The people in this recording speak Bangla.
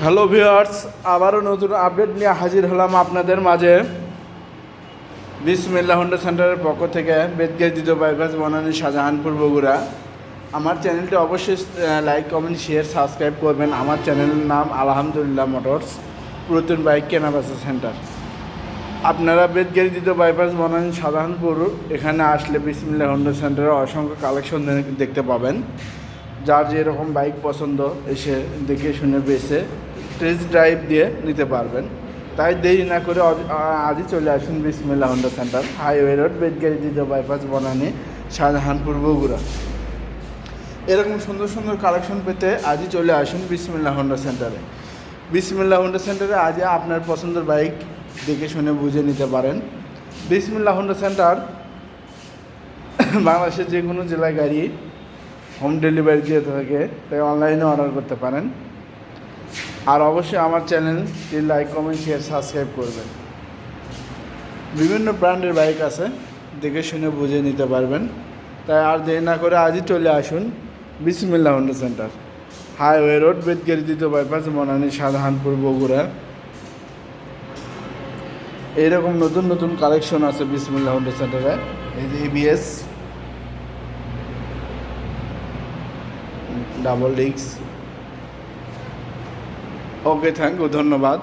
হ্যালো ভিউয়ার্স, আবারও নতুন আপডেট নিয়ে হাজির হলাম আপনাদের মাঝে। বিসমিল্লাহ হোন্ডা সেন্টারের পক্ষ থেকে বেদগেজ দ্বিতীয় বাইপাস বনানী শাহজাহানপুর বগুড়া। আমার চ্যানেলটি অবশ্যই লাইক কমেন্ট শেয়ার সাবস্ক্রাইব করবেন। আমার চ্যানেলের নাম আলহামদুলিল্লাহ মোটরস, পুরাতন বাইক কেনা বেচা সেন্টার। আপনারা বেদগেজ দ্বিতীয় বাইপাস বনানী শাহজাহানপুর এখানে আসলে বিসমিল্লাহ হোন্ডা সেন্টারে অসংখ্য কালেকশন দেখতে পাবেন। যার যেরকম বাইক পছন্দ এসে দেখে শুনে বেছে টেস্ট ড্রাইভ দিয়ে নিতে পারবেন। তাই দেরি না করে আজই চলে আসুন বিসমিল্লাহ হোন্ডা সেন্টার, হাইওয়ে রোড, বেদগেজ দ্বিতীয় বাইপাস বনানী শাহজাহানপুর বগুড়া। এরকম সুন্দর সুন্দর কালেকশন পেতে আজই চলে আসুন বিসমিল্লাহ হোন্ডা সেন্টারে। বিসমিল্লাহ হোন্ডা সেন্টারে আজই আপনার পছন্দের বাইক দেখে শুনে বুঝে নিতে পারেন। বিসমিল্লাহ হোন্ডা সেন্টার বাংলাদেশের যে কোনো জেলায় গাড়ি হোম ডেলিভারি দিয়ে থাকে, তাই অনলাইনে অর্ডার করতে পারেন। আর অবশ্যই আমার চ্যানেলটি লাইক কমেন্ট শেয়ার সাবস্ক্রাইব করবেন। বিভিন্ন ব্র্যান্ডের বাইক আছে, দেখে শুনে বুঝে নিতে পারবেন। তাই আর দেরি না করে আজই চলে আসুন বিসমিল্লাহ হোন্ডা সেন্টার, হাইওয়ে রোড, বেদগেজ দ্বিতীয় বাইপাস বনানী শাহজাহানপুর বগুড়া। এইরকম নতুন নতুন কালেকশন আছে বিসমিল্লাহ হোন্ডা সেন্টারে। এই যে ABS, double disc. Okay, thank you, ধন্যবাদ।